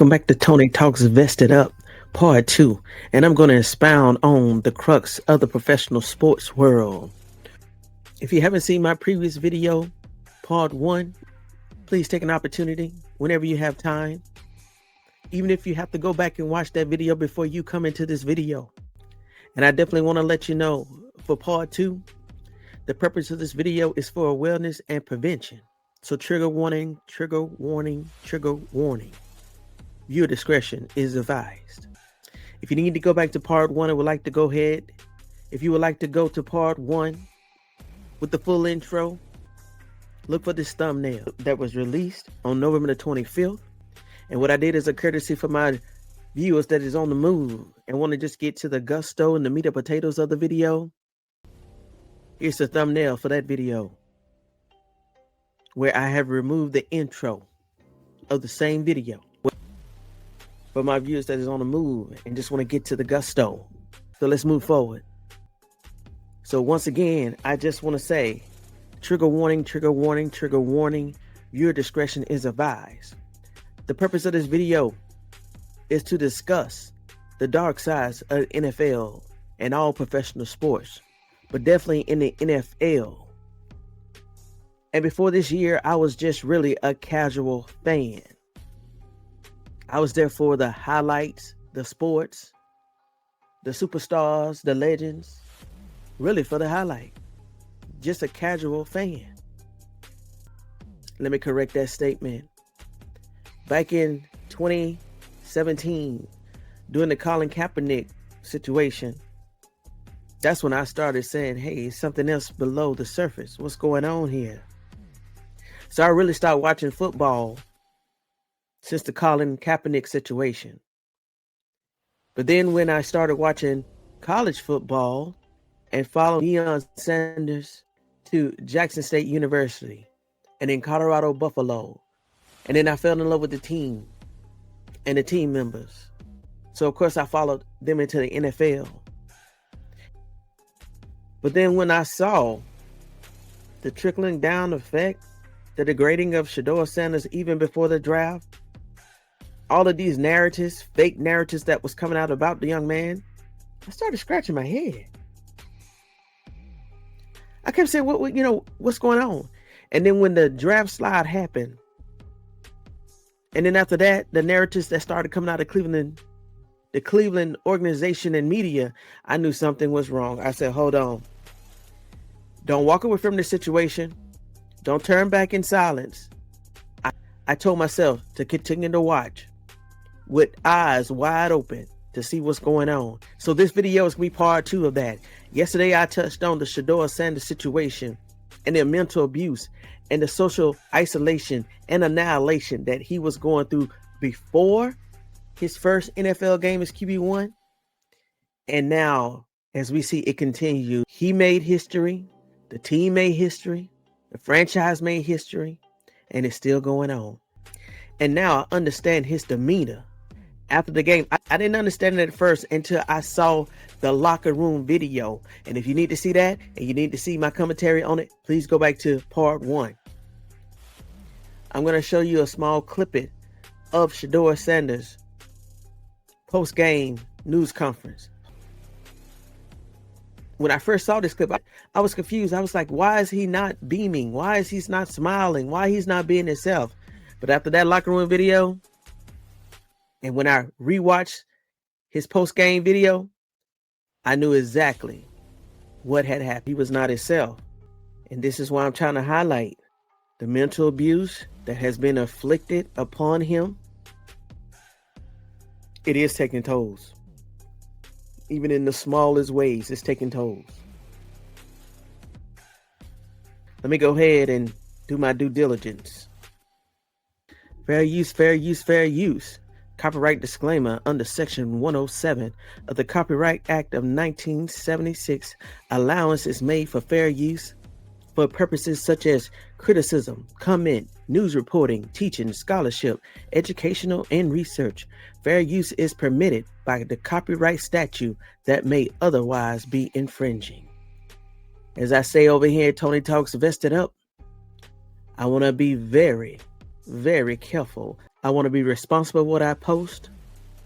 Welcome back to Tony Talks Vested Up, Part 2, and I'm going to expound on the crux of the professional sports world. If you haven't seen my previous video, Part 1, please take an opportunity whenever you have time, even if you have to go back and watch that video before you come into this video. And I definitely want to let you know, for Part 2, the purpose of this video is for awareness and prevention. So trigger warning, trigger warning, trigger warning. Viewer discretion is advised. If you need to go back to Part 1 and would like to go ahead, if you would like to go to Part 1 with the full intro, look for this thumbnail that was released on November the 25th. And what I did is a courtesy for my viewers that is on the move and want to just get to the gusto and the meat and potatoes of the video. Here's the thumbnail for that video, where I have removed the intro of the same video. For my viewers that is on the move and just want to get to the gusto. So let's move forward. So once again, I just want to say, trigger warning, trigger warning, trigger warning. Viewer discretion is advised. The purpose of this video is to discuss the dark sides of NFL and all professional sports, but definitely in the NFL. And before this year, I was just really a casual fan. I was there for the highlights, the sports, the superstars, the legends, really for the highlight. Just a casual fan. Let me correct that statement. Back in 2017, during the Colin Kaepernick situation, that's when I started saying, hey, something else below the surface. What's going on here? So I really started watching football since the Colin Kaepernick situation. But then when I started watching college football and followed Deionsanders to Jackson State University and then Colorado Buffalo, and then I fell in love with the team and the team members. So of course I followed them into the NFL. But then when I saw the trickling down effect, the degrading of shedeursanders even before the draft, all of these narratives, fake narratives that was coming out about the young man, I started scratching my head. I kept saying, what's going on? And then when the draft slide happened, and then after that, the narratives that started coming out of Cleveland, the Cleveland organization and media, I knew something was wrong. I said, hold on. Don't walk away from the situation. Don't turn back in silence. I told myself to continue to watch with eyes wide open to see what's going on. So this video is going to be part 2 of that. Yesterday, I touched on the shedeursanders situation and the mental abuse and the social isolation and annihilation that he was going through before his first NFL game as QB1. And now, as we see it continue, he made history, the team made history, the franchise made history, and it's still going on. And now I understand his demeanor after the game. I didn't understand it at first until I saw the locker room video. And if you need to see that and you need to see my commentary on it, please go back to Part 1. I'm going to show you a small clipping of shedeursanders post-game news conference. When I first saw this clip, I was confused. I was like, why is he not beaming? Why is he not smiling? Why he's not being himself? But after that locker room video, and when I rewatched his post-game video, I knew exactly what had happened. He was not himself. And this is why I'm trying to highlight the mental abuse that has been inflicted upon him. It is taking tolls. Even in the smallest ways, it's taking tolls. Let me go ahead and do my due diligence. Fair use, fair use, fair use. Copyright disclaimer under Section 107 of the Copyright Act of 1976. Allowance is made for fair use for purposes such as criticism, comment, news reporting, teaching, scholarship, educational, and research. Fair use is permitted by the copyright statute that may otherwise be infringing. As I say over here, Tony Talks Vested Up, I want to be very, very careful I want to be responsible for what I post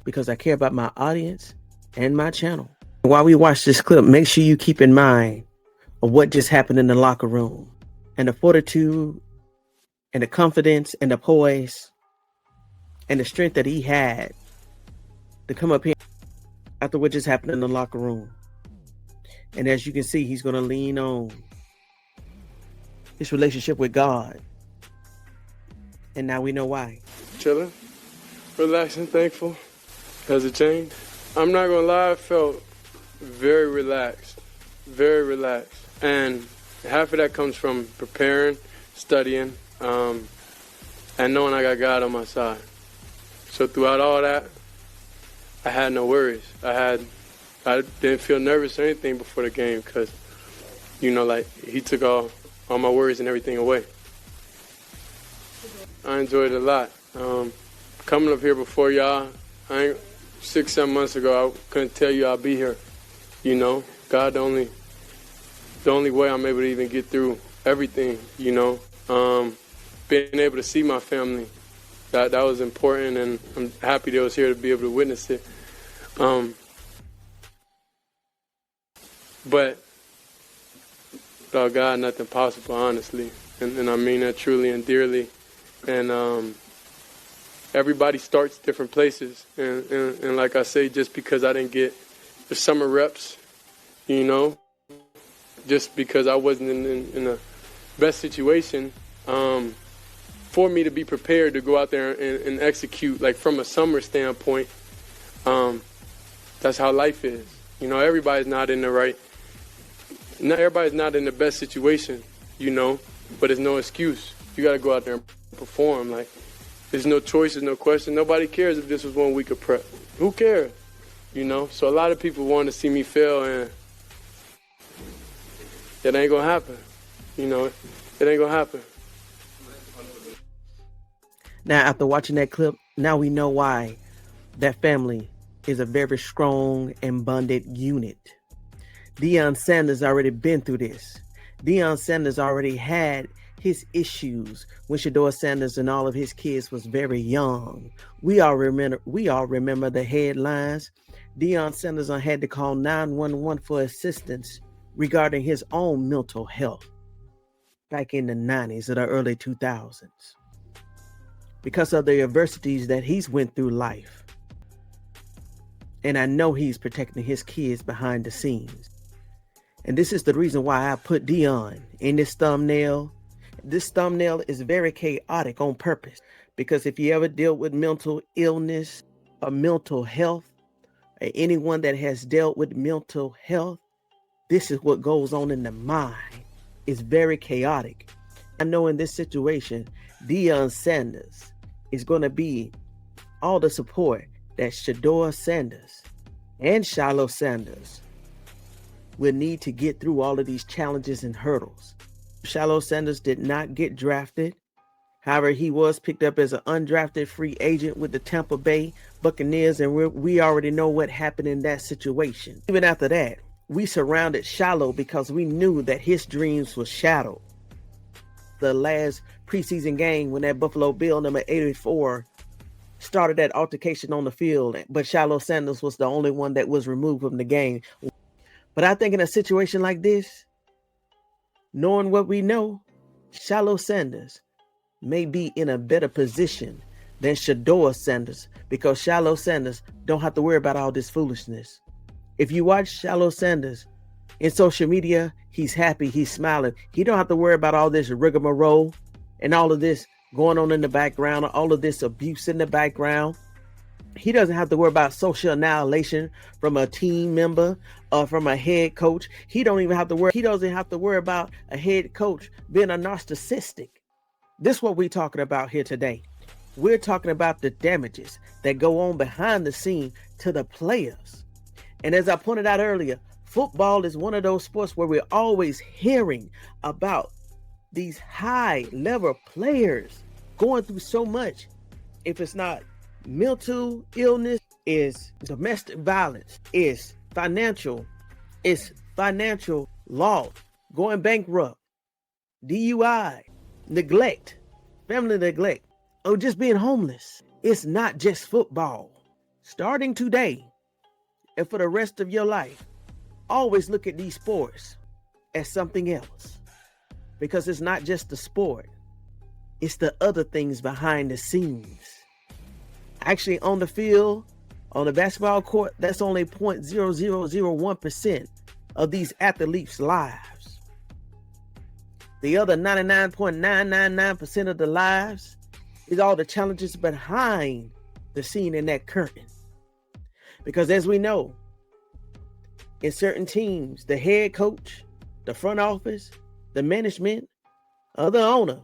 because I care about my audience and my channel. While we watch this clip, make sure you keep in mind of what just happened in the locker room and the fortitude and the confidence and the poise and the strength that he had to come up here after what just happened in the locker room. And as you can see, he's going to lean on his relationship with God. And now we know why. Chilling, relaxing, thankful. Has it changed? I'm not going to lie, I felt very relaxed. Very relaxed. And half of that comes from preparing, studying, and knowing I got God on my side. So throughout all that, I had no worries. I didn't feel nervous or anything before the game because, like he took all my worries and everything away. I enjoyed it a lot. Coming up here before y'all, 6-7 months ago, I couldn't tell you I'll be here. God, the only way I'm able to even get through everything, being able to see my family, that was important, and I'm happy they was here to be able to witness it. But without God, nothing possible, honestly, and I mean that truly and dearly. And everybody starts different places, and like I say, just because I didn't get the summer reps, just because I wasn't in the best situation, for me to be prepared to go out there and execute, like from a summer standpoint, that's how life is. Everybody's not in the best situation, but it's no excuse. You got to go out there and perform. Like, there's no choice, there's no question. Nobody cares if this was 1 week of prep. Who cares? So a lot of people want to see me fail, and it ain't gonna happen. It ain't gonna happen. Now, after watching that clip, now we know why that family is a very strong and bonded unit. Deion Sanders already been through this. Deion Sanders already had his issues when Shedeur Sanders and all of his kids was very young. We all remember the headlines. Deion Sanders had to call 911 for assistance regarding his own mental health back in the 90s or the early 2000s because of the adversities that he's went through life. And I know he's protecting his kids behind the scenes. And this is the reason why I put Deion in this thumbnail. This thumbnail is very chaotic on purpose, because if you ever deal with mental illness or mental health, or anyone that has dealt with mental health, this is what goes on in the mind. It's very chaotic. I know in this situation, Deion Sanders is going to be all the support that Shedeur Sanders and Shilosanders will need to get through all of these challenges and hurdles. Shilosanders did not get drafted. However, he was picked up as an undrafted free agent with the Tampa Bay Buccaneers, and we already know what happened in that situation. Even after that, we surrounded Shiloh because we knew that his dreams were shattered. The last preseason game when that Buffalo Bill number 84 started that altercation on the field, but Shilosanders was the only one that was removed from the game. But I think in a situation like this, knowing what we know, Shilosanders may be in a better position than Shedeur Sanders, because Shilosanders don't have to worry about all this foolishness. If you watch Shilosanders in social media, he's happy, he's smiling. He don't have to worry about all this rigmarole and all of this going on in the background, all of this abuse in the background. He doesn't have to worry about social annihilation from a team member or from a head coach. He doesn't have to worry about a head coach being a narcissistic. This is what we're talking about here today. We're talking about the damages that go on behind the scene to the players. And as I pointed out earlier, football is one of those sports where we're always hearing about these high level players going through so much. If it's not mental illness, is domestic violence, is financial loss, going bankrupt, DUI, neglect, family neglect. or just being homeless. It's not just football. Starting today and for the rest of your life, always look at these sports as something else, because it's not just the sport. It's the other things behind the scenes. Actually, on the field, on the basketball court, that's only 0.0001% of these athletes' lives. The other 99.999% of the lives is all the challenges behind the scene in that curtain. Because as we know, in certain teams, the head coach, the front office, the management, or the owner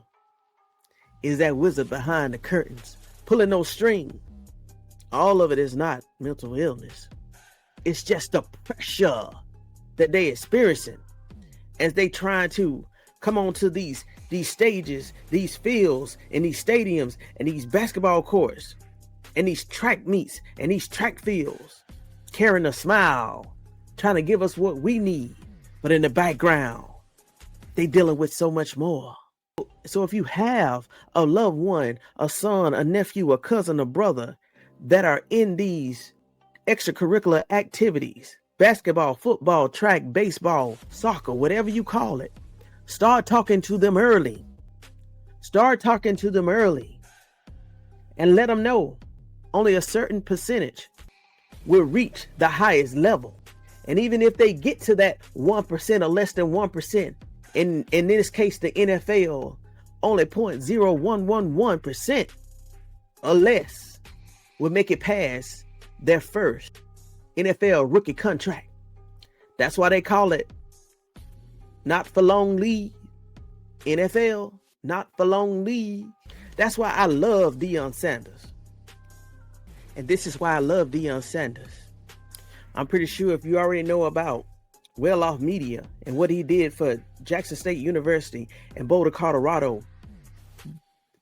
is that wizard behind the curtains, pulling those strings. All of it is not mental illness. It's just the pressure that they experiencing as they try to come onto these stages, these fields, and these stadiums, and these basketball courts, and these track meets, and these track fields, carrying a smile, trying to give us what we need. But in the background, they dealing with so much more. So if you have a loved one, a son, a nephew, a cousin, a brother that are in these extracurricular activities, basketball, football, track, baseball, soccer, whatever you call it, start talking to them early. Start talking to them early and let them know only a certain percentage will reach the highest level. And even if they get to that 1% or less than 1%, in this case, the NFL, only 0.0111% or less will make it past their first NFL rookie contract. That's why they call it not for long league. NFL, not for long league. That's why I love Deionsanders. And this is why I love Deionsanders. I'm pretty sure if you already know about welloffmedia and what he did for Jackson State University and Boulder, Colorado,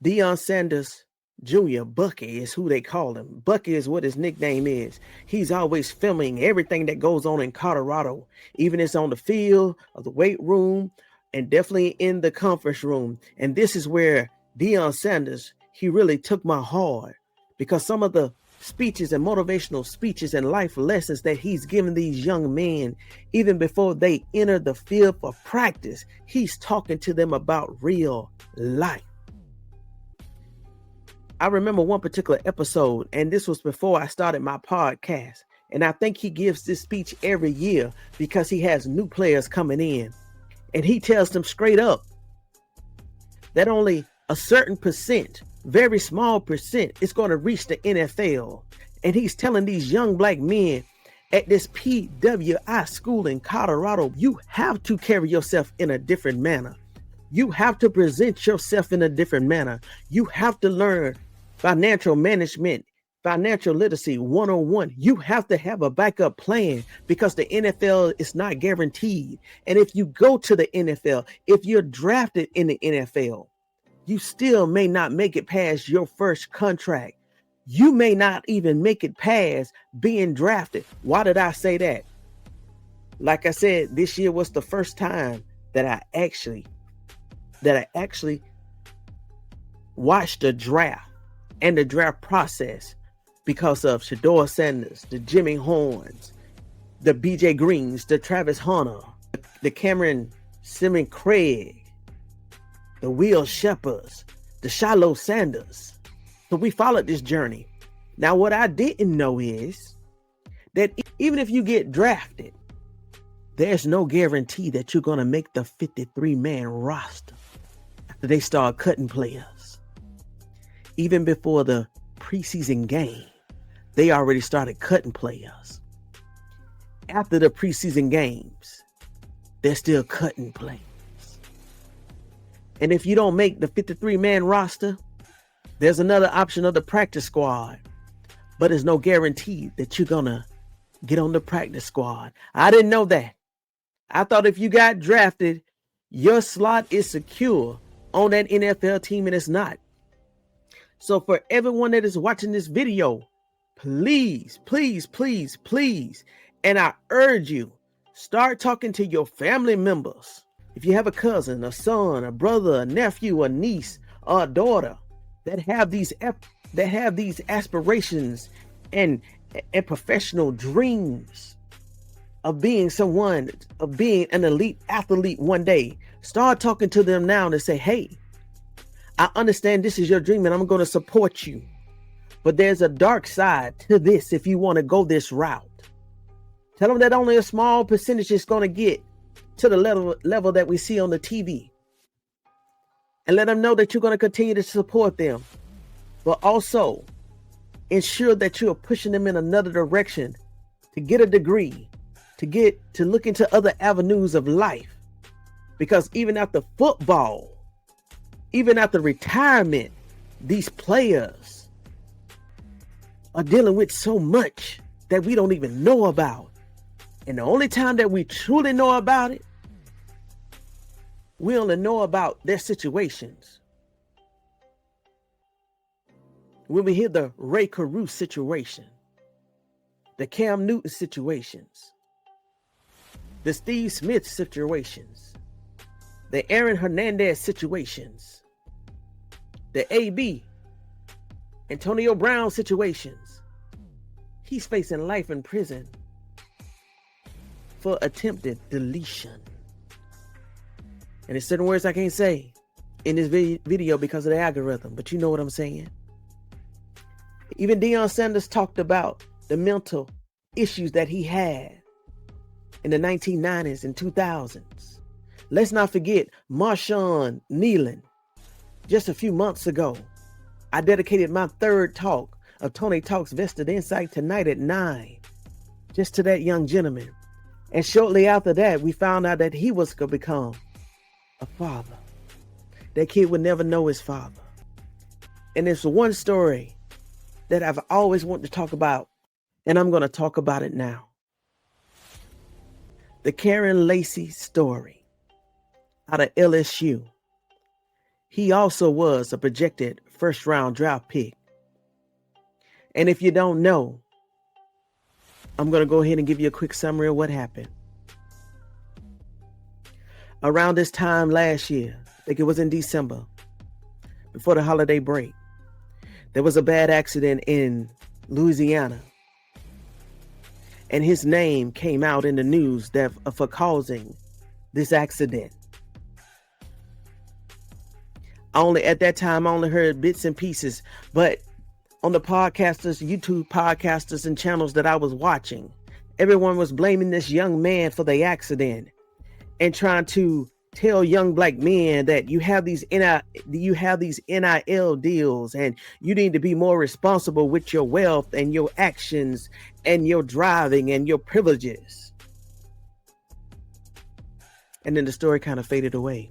Deionsanders Jr., Bucky is who they call him. Bucky is what his nickname is. He's always filming everything that goes on in Colorado, even if it's on the field or the weight room, and definitely in the conference room. And this is where Deionsanders, he really took my heart, because some of the speeches and motivational speeches and life lessons that he's giving these young men, even before they enter the field for practice, he's talking to them about real life. I remember one particular episode, and this was before I started my podcast, and I think he gives this speech every year because he has new players coming in, and he tells them straight up that only a certain percent, very small percent, is going to reach the NFL. And he's telling these young black men at this PWI school in Colorado, you have to carry yourself in a different manner. You have to present yourself in a different manner. You have to learn financial management, financial literacy 101. You have to have a backup plan, because the NFL is not guaranteed. And if you go to the NFL, if you're drafted in the NFL, you still may not make it past your first contract. You may not even make it past being drafted. Why did I say that? Like I said, this year was the first time that I actually watched the draft and the draft process, because of shedeursanders, the Jimmy Horns, the BJ Greens, the Travis Hunter, the Cameron Simmons Craig, the Will Shepherds, the shilosanders. So we followed this journey. Now, what I didn't know is that even if you get drafted, there's no guarantee that you're going to make the 53-man roster after they start cutting players. Even before the preseason game, they already started cutting players. After the preseason games, they're still cutting players. And if you don't make the 53-man roster, there's another option of the practice squad. But there's no guarantee that you're going to get on the practice squad. I didn't know that. I thought if you got drafted, your slot is secure on that NFL team, and it's not. So for everyone that is watching this video, please, please, please, please, and I urge you, start talking to your family members. If you have a cousin, a son, a brother, a nephew, a niece, or a daughter that have these aspirations and professional dreams of being an elite athlete one day, start talking to them now and say, hey, I understand this is your dream and I'm going to support you. But there's a dark side to this if you want to go this route. Tell them that only a small percentage is going to get to the level that we see on the TV. And let them know that you're going to continue to support them. But also ensure that you are pushing them in another direction to get a degree, to look into other avenues of life. Because even after football, even after retirement, these players are dealing with so much that we don't even know about. And the only time that we truly know about it, we only know about their situations. When we hear the Ray Carew situation, the Cam Newton situations, the Steve Smith situations, the Aaron Hernandez situations, the AB Antonio Brown situations, he's facing life in prison for attempted deletion. And there's certain words I can't say in this video because of the algorithm, but you know what I'm saying. Even Deionsanders talked about the mental issues that he had in the 1990s and 2000s. Let's not forget Marshawn Nealon. Just a few months ago, I dedicated my third talk of Tony Talks Vested Insight tonight at 9, just to that young gentleman. And shortly after that, we found out that he was going to become a father. That kid would never know his father. And it's one story that I've always wanted to talk about, and I'm going to talk about it now. The Karen Lacey story out of LSU. He also was a projected first-round draft pick. And if you don't know, I'm going to go ahead and give you a quick summary of what happened. Around this time last year, I think it was in December, before the holiday break, there was a bad accident in Louisiana. And his name came out in the news for causing this accident. At that time, I only heard bits and pieces, but on the podcasters, YouTube podcasters and channels that I was watching, everyone was blaming this young man for the accident and trying to tell young black men that you have these NIL deals and you need to be more responsible with your wealth and your actions and your driving and your privileges. And then the story kind of faded away.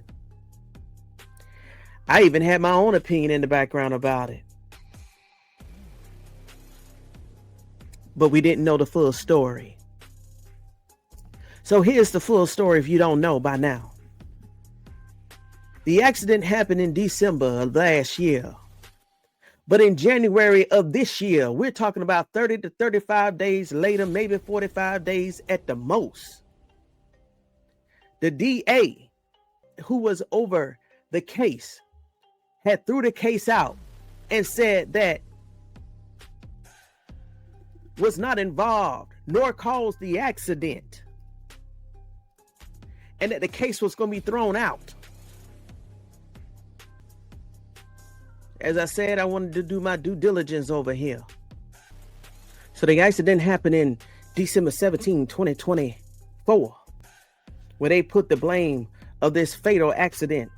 I even had my own opinion in the background about it. But we didn't know the full story. So here's the full story if you don't know by now. The accident happened in December of last year. But in January of this year, we're talking about 30 to 35 days later, maybe 45 days at the most. The DA who was over the case had threw the case out and said that was not involved nor caused the accident, and that the case was going to be thrown out. As I said, I wanted to do my due diligence over here. So the accident happened in December 17, 2024, where they put the blame of this fatal accident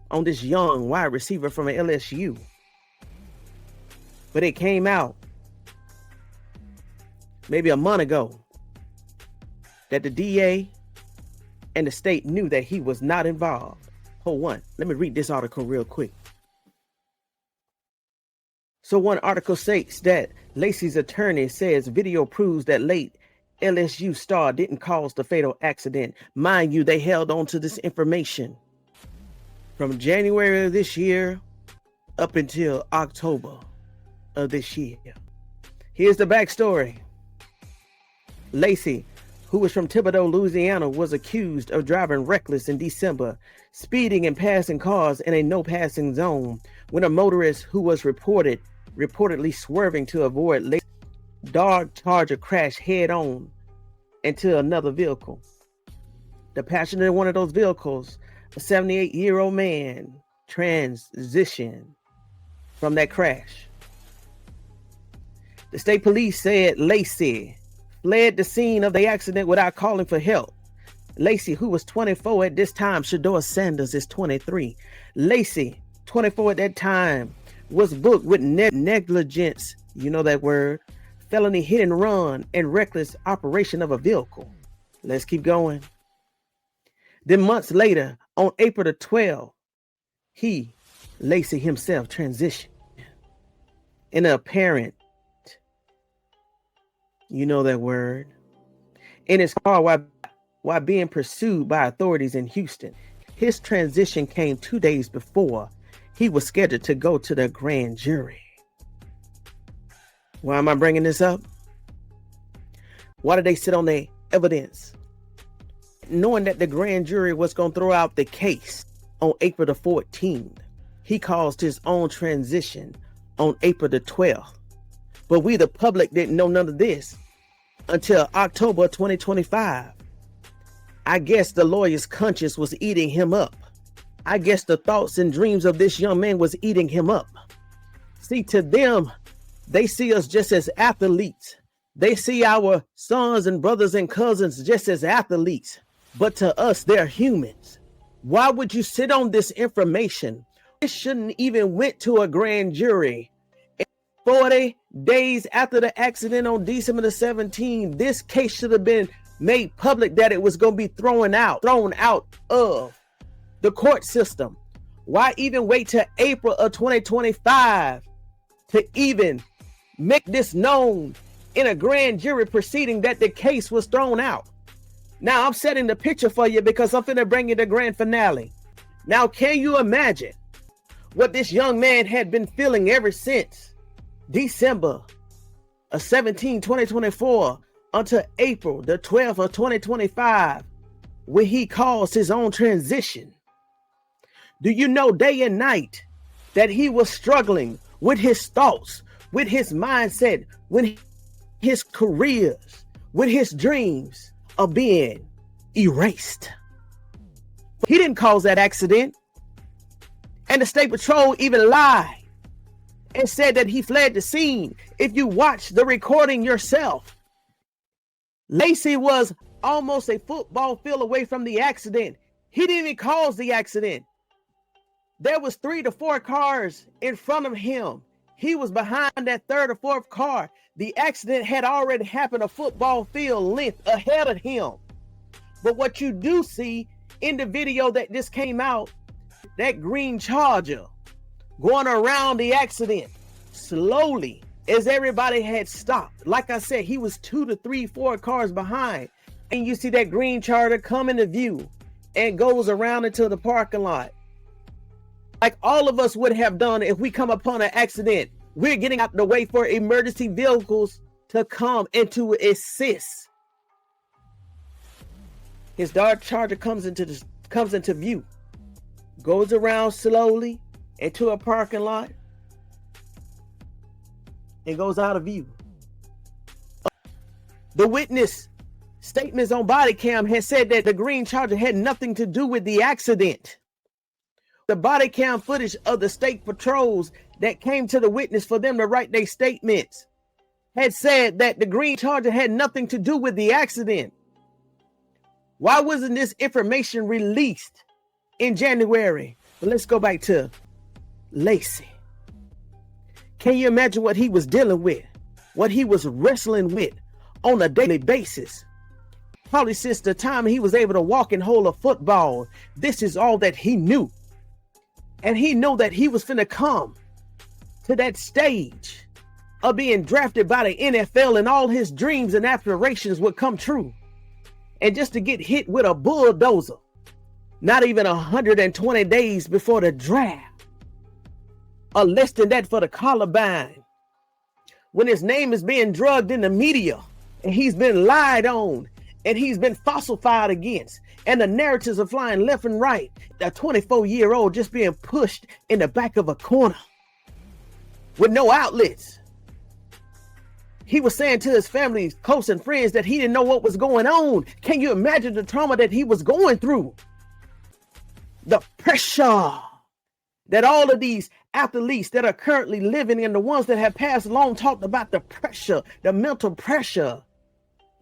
on this young wide receiver from LSU. But it came out maybe a month ago that the DA and the state knew that he was not involved. Hold on, let me read this article real quick. So one article states that Lacey's attorney says video proves that late LSU star didn't cause the fatal accident. Mind you, they held on to this information from January of this year up until October of this year. Here's the backstory. Lacey who was from Thibodaux, Louisiana, was accused of driving reckless in December, speeding and passing cars in a no-passing zone when a motorist who was reportedly swerving to avoid Dodge Charger crashed head-on into another vehicle. The passenger in one of those vehicles, a 78-year-old man, transitioned from that crash. The state police said Lacey fled the scene of the accident without calling for help. Lacey, who was 24 at this time, Shedeursanders is 23. Lacey, 24 at that time, was booked with negligence, you know that word, felony hit and run, and reckless operation of a vehicle. Let's keep going. Then months later, on April the 12th, Lacey himself, transitioned in a apparent, you know that word, in his car while being pursued by authorities in Houston. His transition came 2 days before he was scheduled to go to the grand jury. Why am I bringing this up? Why did they sit on the evidence? Knowing that the grand jury was going to throw out the case on April the 14th, he caused his own transition on April the 12th. But we, the public, didn't know none of this until October 2025. I guess the lawyer's conscience was eating him up. I guess the thoughts and dreams of this young man was eating him up. See, to them, they see us just as athletes. They see our sons and brothers and cousins just as athletes. But to us, they're humans. Why would you sit on this information? It shouldn't even went to a grand jury. 40 days after the accident on December the 17th, this case should have been made public that it was going to be thrown out of the court system. Why even wait till April of 2025 to even make this known in a grand jury proceeding that the case was thrown out? Now I'm setting the picture for you because I'm finna bring you the grand finale. Now, can you imagine what this young man had been feeling ever since December of 2024 until April the 12th of 2025, when he caused his own transition? Do you know day and night that he was struggling with his thoughts, with his mindset, with his careers, with his dreams of being erased? He didn't cause that accident. And the state patrol even lied and said that he fled the scene. If you watch the recording yourself, Lacey was almost a football field away from the accident. He didn't even cause the accident. There was 3 to 4 cars in front of him. He was behind that third or fourth car. The accident had already happened a football field length ahead of him. But what you do see in the video that just came out, that green Charger going around the accident slowly as everybody had stopped. Like I said, he was 2 to 3, 4 cars behind. And you see that green Charger come into view and goes around into the parking lot. Like all of us would have done if we come upon an accident. We're getting out the way for emergency vehicles to come and to assist. His Dodge Charger comes into view, goes around slowly into a parking lot, and goes out of view. The witness statements on body cam has said that the green Charger had nothing to do with the accident. The body cam footage of the state patrols that came to the witness for them to write their statements had said that the green Charger had nothing to do with the accident. Why wasn't this information released in January? But let's go back to Lacey. Can you imagine what he was dealing with? What he was wrestling with on a daily basis? Probably since the time he was able to walk and hold a football. This is all that he knew. And he knew that he was finna come to that stage of being drafted by the NFL and all his dreams and aspirations would come true. And just to get hit with a bulldozer, not even 120 days before the draft, or less than that for the Columbine, when his name is being drugged in the media and he's been lied on and he's been falsified against, and the narratives are flying left and right. A 24-year-old just being pushed in the back of a corner with no outlets. He was saying to his family, close and friends, that he didn't know what was going on. Can you imagine the trauma that he was going through? The pressure that all of these athletes that are currently living and the ones that have passed along talked about, the pressure, the mental pressure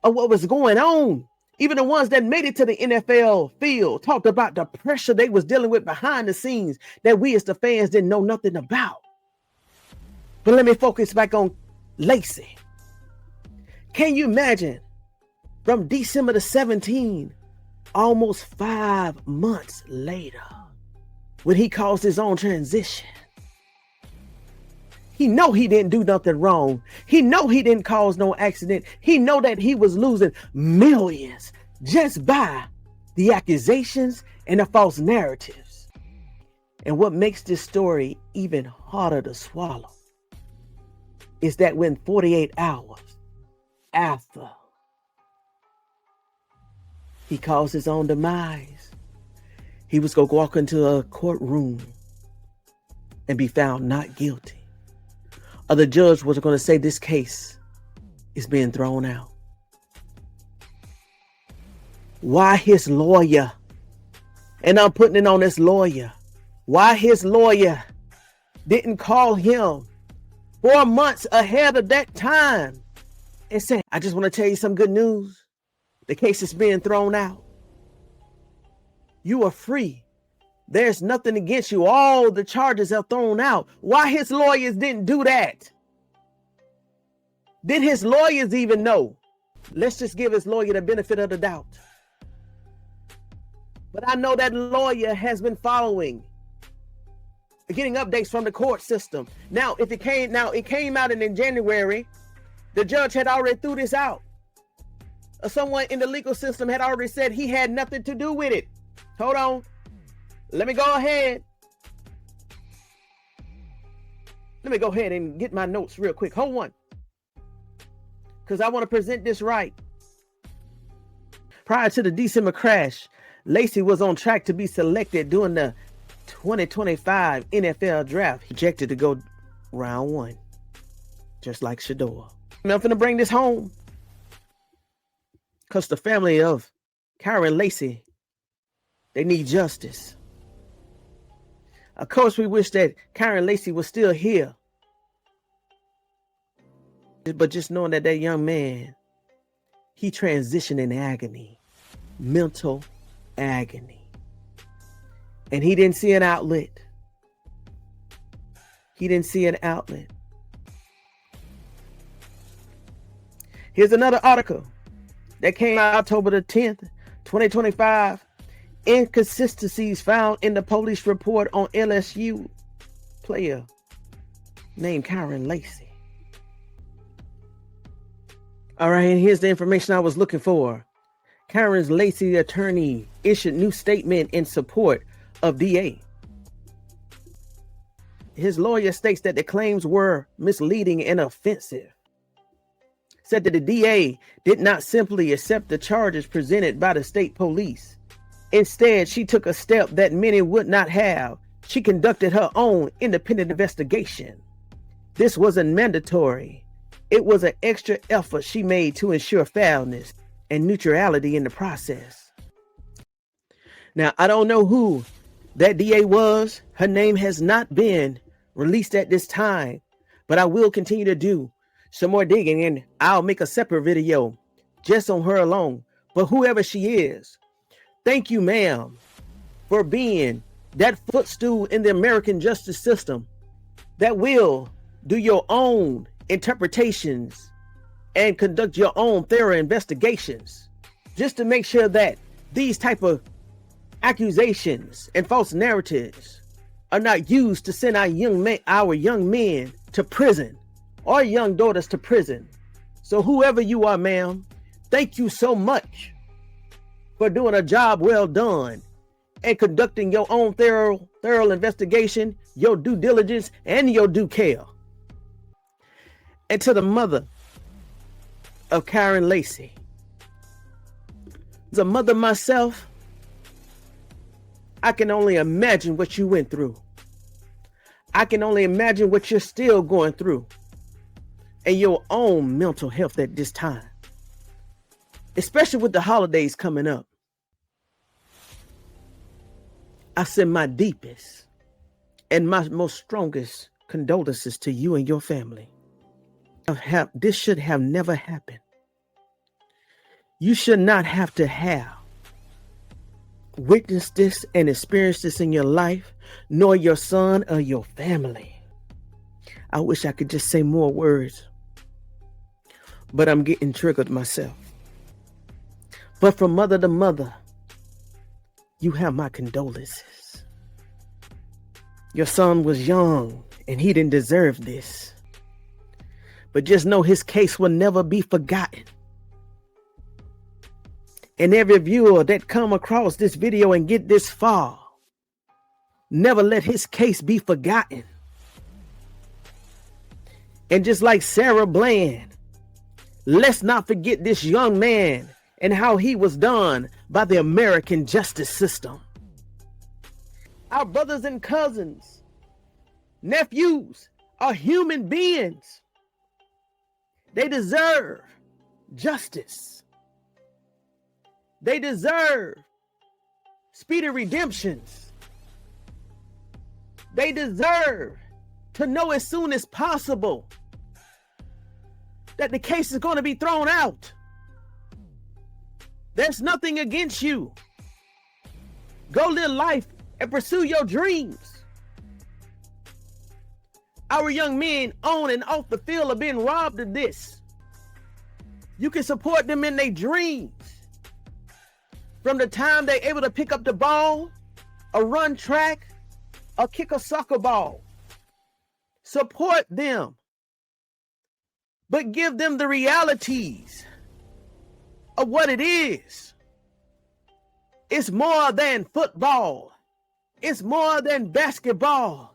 of what was going on. Even the ones that made it to the NFL field talked about the pressure they was dealing with behind the scenes that we as the fans didn't know nothing about. But let me focus back on Lacey. Can you imagine from December the 17th, almost 5 months later, when he caused his own transition? He know he didn't do nothing wrong. He know he didn't cause no accident. He know that he was losing millions just by the accusations and the false narratives. And what makes this story even harder to swallow is that when 48 hours after he caused his own demise, he was going to walk into a courtroom and be found not guilty. Or the judge was going to say this case is being thrown out. Why his lawyer? And I'm putting it on this lawyer. Why his lawyer didn't call him 4 months ahead of that time and say, I just want to tell you some good news. The case is being thrown out. You are free. There's nothing against you. All the charges are thrown out. Why his lawyers didn't do that? Did his lawyers even know? Let's just give his lawyer the benefit of the doubt. But I know that lawyer has been following, getting updates from the court system. Now, it came out in January. The judge had already threw this out. Someone in the legal system had already said he had nothing to do with it. Hold on. Let me go ahead. Let me go ahead and get my notes real quick. Hold on. Because I want to present this right. Prior to the December crash, Lacey was on track to be selected during the 2025 NFL draft. He projected to go round 1, just like Shedeur. I'm finna bring this home because the family of Karen Lacey, they need justice. Of course, we wish that Karen Lacey was still here. But just knowing that that young man, he transitioned in agony, mental agony. And he didn't see an outlet. He didn't see an outlet. Here's another article that came out October the 10th, 2025. Inconsistencies found in the police report on LSU player named Karen Lacey. All right, and here's the information I was looking for. Karen Lacey attorney issued new statement in support of DA. His lawyer states that the claims were misleading and offensive. Said that the DA did not simply accept the charges presented by the state police. Instead, she took a step that many would not have. She conducted her own independent investigation. This wasn't mandatory. It was an extra effort she made to ensure fairness and neutrality in the process. Now, I don't know who that DA was. Her name has not been released at this time, but I will continue to do some more digging, and I'll make a separate video just on her alone. But whoever she is, thank you, ma'am, for being that footstool in the American justice system that will do your own interpretations and conduct your own thorough investigations just to make sure that these type of accusations and false narratives are not used to send our young men to prison or young daughters to prison. So whoever you are, ma'am, thank you so much for doing a job well done and conducting your own thorough investigation, your due diligence, and your due care. And to the mother of Karen Lacey, As a mother myself, I can only imagine what you went through. I can only imagine what you're still going through and your own mental health at this time, especially with the holidays coming up. I send my deepest and my most strongest condolences to you and your family. This should have never happened. You should not have to have witnessed this and experienced this in your life, nor your son or your family. I wish I could just say more words, but I'm getting triggered myself. But from mother to mother, you have my condolences. Your son was young and he didn't deserve this. But just know his case will never be forgotten. And every viewer that come across this video and get this far, never let his case be forgotten. And just like Sarah Bland, let's not forget this young man and how he was done by the American justice system. Our brothers and cousins, nephews are human beings. They deserve justice. They deserve speedy redemptions. They deserve to know as soon as possible that the case is going to be thrown out. There's nothing against you. Go live life and pursue your dreams. Our young men on and off the field are being robbed of this. You can support them in their dreams. From the time they're able to pick up the ball, or run track, or kick a soccer ball. Support them. But give them the realities of what it is. It's more than football. It's more than basketball.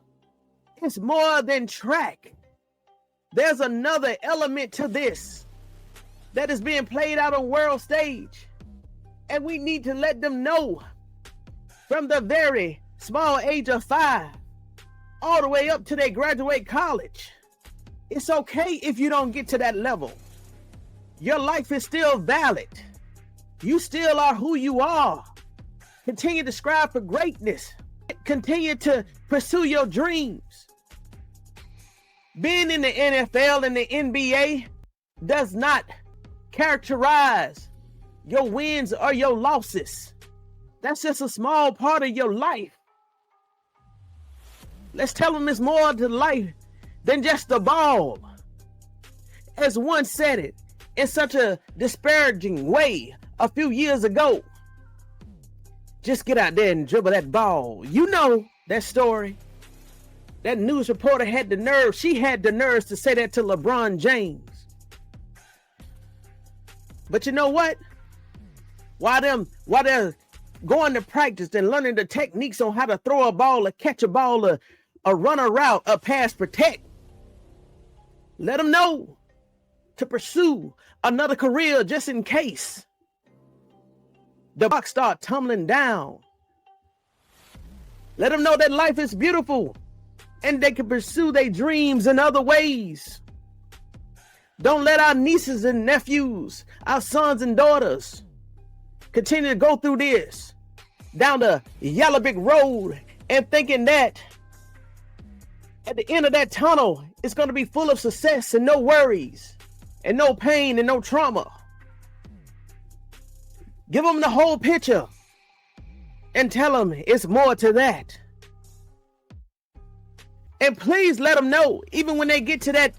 It's more than track. There's another element to this that is being played out on world stage. And we need to let them know from the very small age of 5 all the way up to they graduate college. It's okay if you don't get to that level. Your life is still valid. You still are who you are. Continue to strive for greatness. Continue to pursue your dreams. Being in the NFL and the NBA does not characterize your wins or your losses. That's just a small part of your life. Let's tell them there's more to life than just the ball. As one said it in such a disparaging way a few years ago. Just get out there and dribble that ball. You know that story. That news reporter had the nerve. She had the nerves to say that to LeBron James. But you know what? While they're going to practice and learning the techniques on how to throw a ball, or catch a ball, or run a route, or pass protect, let them know to pursue another career just in case the box start tumbling down. Let them know that life is beautiful and they can pursue their dreams in other ways. Don't let our nieces and nephews, our sons and daughters, continue to go through this down the yellow brick road and thinking that at the end of that tunnel it's going to be full of success and no worries and no pain and no trauma. Give them the whole picture and tell them it's more to that. And please let them know, even when they get to that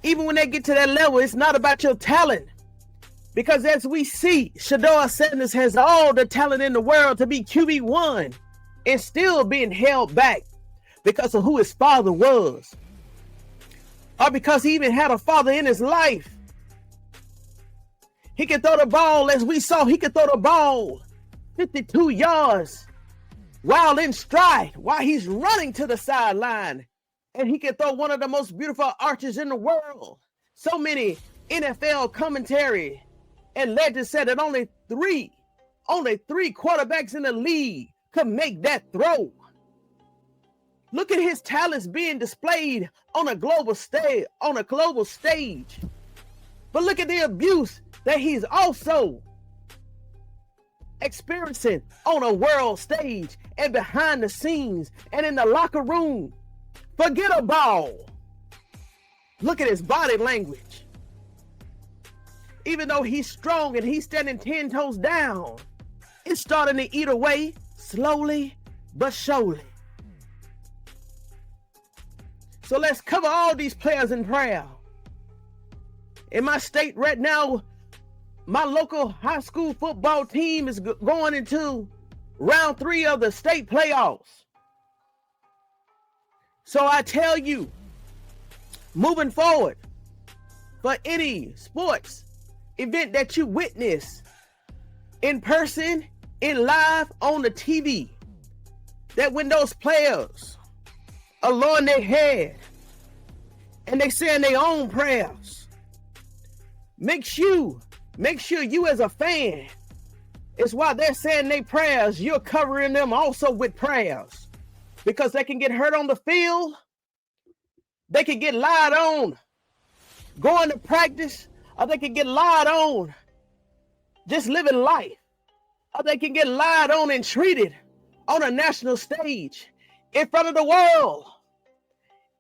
level, it's not about your talent. Because as we see, Shedeursanders has all the talent in the world to be QB1 and still being held back because of who his father was. Or because he even had a father in his life. He can throw the ball, as we saw, he can throw the ball 52 yards while in stride, while he's running to the sideline. And he can throw one of the most beautiful arches in the world. So many NFL commentary and legends said that only 3 Only 3 quarterbacks in the league could make that throw. Look at his talents being displayed on a global stage. But look at the abuse that he's also experiencing on a world stage and behind the scenes and in the locker room. Forget a ball. Look at his body language. Even though he's strong and he's standing 10 toes down, it's starting to eat away slowly but surely. So let's cover all these players in prayer. In my state right now, my local high school football team is going into round 3 of the state playoffs. So I tell you, moving forward, for any sports event that you witness in person, in live, on the TV, that when those players are lowering their head and they saying their own prayers, make sure you as a fan, it's while they're saying their prayers, you're covering them also with prayers, because they can get hurt on the field, they can get lied on going to practice, or they can get lied on just living life, or they can get lied on and treated on a national stage in front of the world.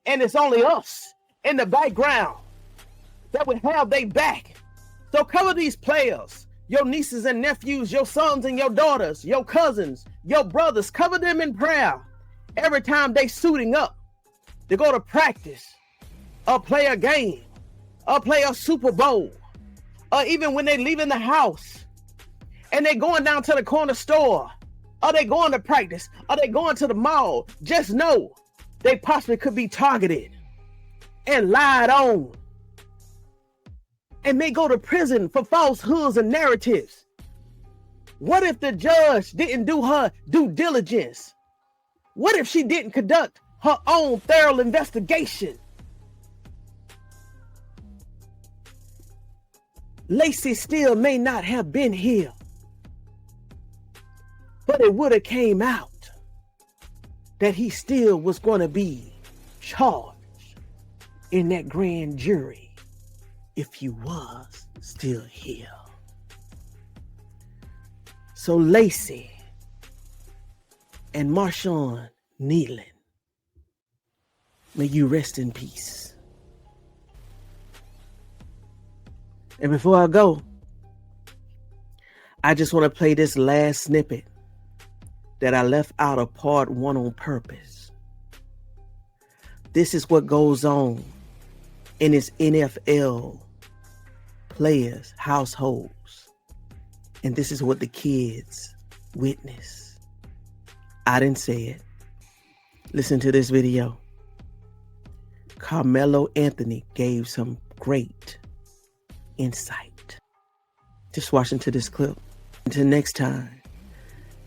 And it's only us in the background that would have their back. So cover these players, your nieces and nephews, your sons and your daughters, your cousins, your brothers. Cover them in prayer every time they suiting up to go to practice or play a game or play a Super Bowl, or even when they leaving the house and they going down to the corner store, or they going to practice, or they going to the mall. Just know they possibly could be targeted and lied on and may go to prison for falsehoods and narratives. What if the judge didn't do her due diligence? What if she didn't conduct her own thorough investigation? Lacey still may not have been here, but it would have came out that he still was going to be charged in that grand jury if he was still here. So Lacey and Marshawn Nealon, may you rest in peace. And before I go, I just want to play this last snippet that I left out of part 1 on purpose. This is what goes on in his NFL players' households. And this is what the kids witness. I didn't say it. Listen to this video. Carmelo Anthony gave some great insight. Just watch into this clip. Until next time,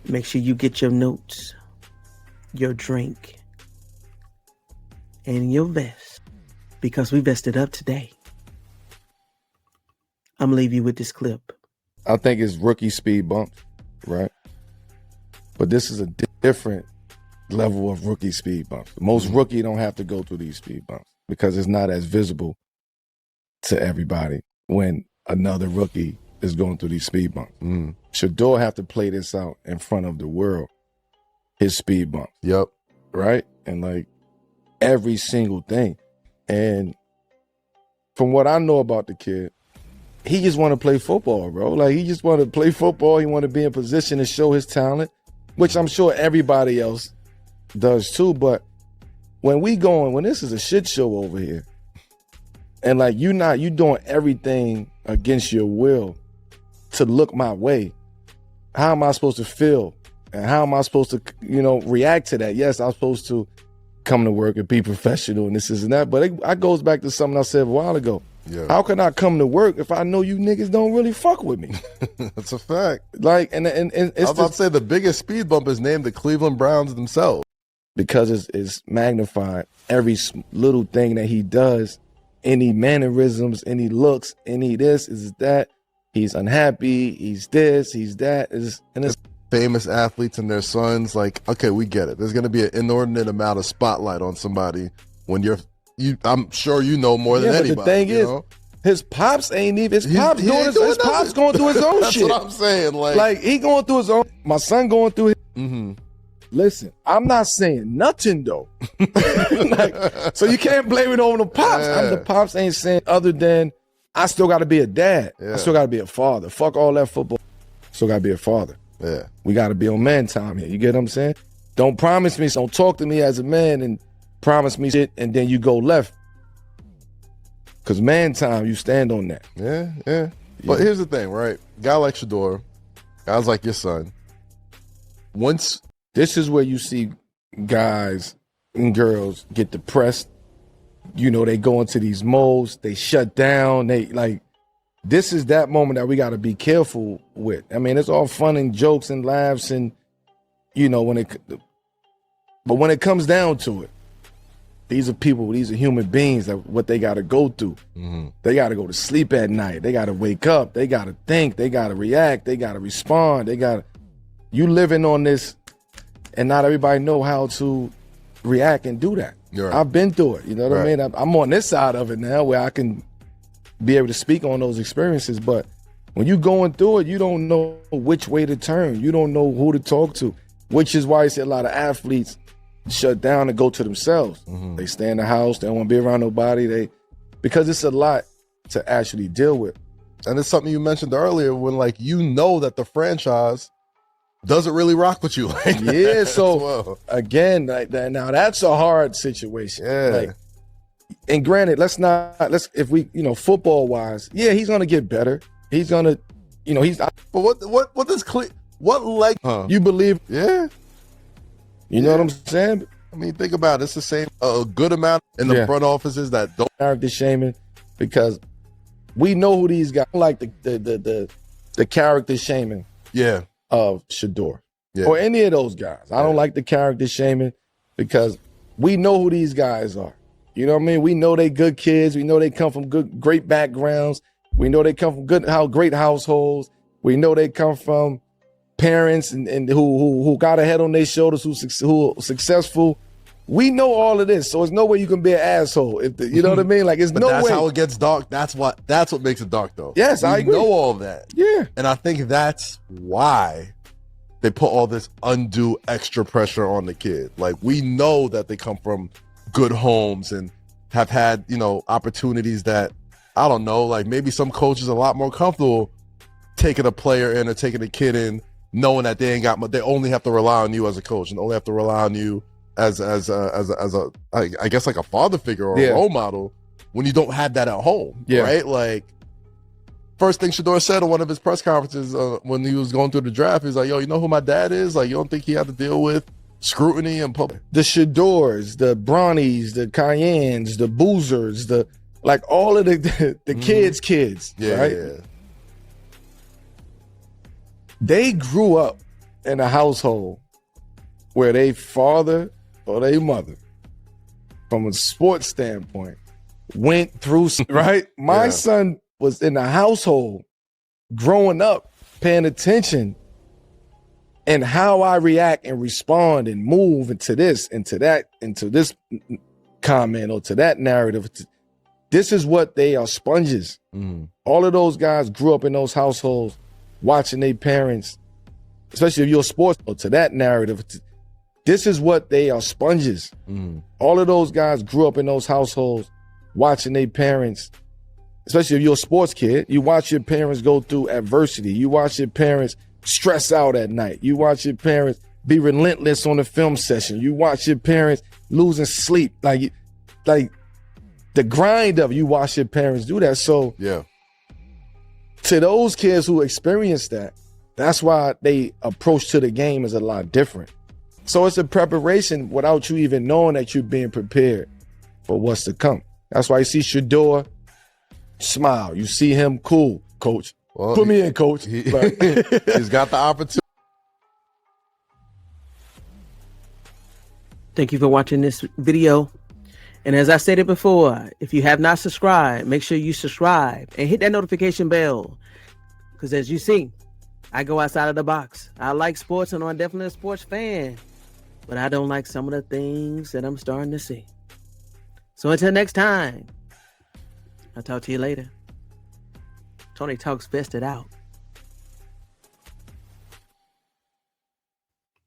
make sure you get your notes, your drink, and your vest, because we vested up today. I'm gonna leave you with this clip. I think it's rookie speed bumps, right? But this is a different level of rookie speed bumps. Most rookie don't have to go through these speed bumps because it's not as visible to everybody when another rookie is going through these speed bumps. Shedeur have to play this out in front of the world, his speed bumps. Yep. Right? And like every single thing. And from what I know about the kid, he just want to play football, bro. Like he just want to play football. He want to be in position to show his talent, which I'm sure everybody else does too. But when this is a shit show over here, and like you doing everything against your will to look my way, how am I supposed to feel? And how am I supposed to, react to that? Yes, I'm supposed to come to work and be professional and this and that. But it goes back to something I said a while ago. Yeah. How can I come to work if I know you niggas don't really fuck with me? That's a fact. Like, and it's I was about to say the biggest speed bump is named the Cleveland Browns themselves. Because it's magnified. Every little thing that he does, any mannerisms, any looks, any this, is that, he's unhappy, he's this, he's that. And it's famous athletes and their sons, like, okay, we get it. There's going to be an inordinate amount of spotlight on somebody when I'm sure you know more than anybody. But the thing is, his pops ain't even, his pops going through his own shit. That's what I'm saying. Like he going through his own, my son going through his, Listen, I'm not saying nothing though. So you can't blame it on the pops. The pops ain't saying other than I still got to be a dad. I still got to be a father. Fuck all that football. Still got to be a father. Yeah, we got to be on man time here. You get what I'm saying? Don't promise me, don't talk to me as a man and promise me shit and then you go left. Because man time, you stand on that. Yeah. But here's the thing, right? Guy like Shedeur, guys like your son. This is where you see guys and girls get depressed. You know, they go into these modes, they shut down, this is that moment that we got to be careful with. I mean, it's all fun and jokes and laughs and, you know, but when it comes down to it, these are people, these are human beings that what they got to go through. They got to go to sleep at night. They got to wake up. They got to think. They got to react. They got to respond. You living on this and not everybody know how to react and do that. Right. I've been through it. You know what I mean? I'm on this side of it now where I can be able to speak on those experiences. But when you going through it, you don't know which way to turn. You don't know who to talk to, which is why I see a lot of athletes shut down and go to themselves. They stay in the house. They don't want to be around nobody. Because it's a lot to actually deal with. And it's something you mentioned earlier when, like, you know that the franchise doesn't really rock with you like that. Yeah, so again, like that, now that's a hard situation. Yeah. And granted, if we, football wise, yeah, he's gonna get better. He's gonna, but what leg you believe? Yeah. You know what I'm saying? I mean, think about it. It's the same, a good amount in the front offices that don't character shaming, because we know who these guys like the character shaming. Yeah. Of Shedeur or any of those guys. I don't like the character shaming because we know who these guys are. You know what I mean? We know they good kids. We know they come from great backgrounds. We know they come from great households. We know they come from parents and who got a head on their shoulders, who successful. We know all of this, so there's no way you can be an asshole. You know what I mean? Like, it's no way. That's how it gets dark. That's what makes it dark, though. Yes, I agree. know all that. Yeah, and I think that's why they put all this undue extra pressure on the kid. Like, we know that they come from good homes and have had opportunities that, I don't know, like maybe some coaches are a lot more comfortable taking a player in or taking a kid in, knowing that they only have to rely on you as a coach and only have to rely on you as I guess like a father figure or a role model when you don't have that at home, right? Like, first thing Shedeur said on one of his press conferences when he was going through the draft, he's like, yo, you know who my dad is? Like, you don't think he had to deal with scrutiny and public? The Shedeurs, the Bronnies, the Cayennes, the Boozers, all of the kids, right? Yeah. They grew up in a household where they father or their mother, from a sports standpoint, went through, right? My son was in a household growing up, paying attention and how I react and respond and move into this, into that, into this comment or to that narrative. This is what they are, sponges. All of those guys grew up in those households watching their parents, especially if you're a sports, or to that narrative. This is what they are, sponges. All of those guys grew up in those households watching their parents, especially if you're a sports kid. You watch your parents go through adversity. You watch your parents stress out at night. You watch your parents be relentless on the film session. You watch your parents losing sleep. Like the grind of it, you watch your parents do that. So to those kids who experience that, that's why they approach to the game is a lot different. So it's a preparation without you even knowing that you're being prepared for what's to come. That's why you see Shedeur smile. You see him cool, coach. Well, put me in, coach. He's got the opportunity. Thank you for watching this video. And as I stated before, if you have not subscribed, make sure you subscribe and hit that notification bell. Because as you see, I go outside of the box. I like sports and I'm definitely a sports fan. But I don't like some of the things that I'm starting to see. So until next time, I'll talk to you later. Tony Talks Vested out.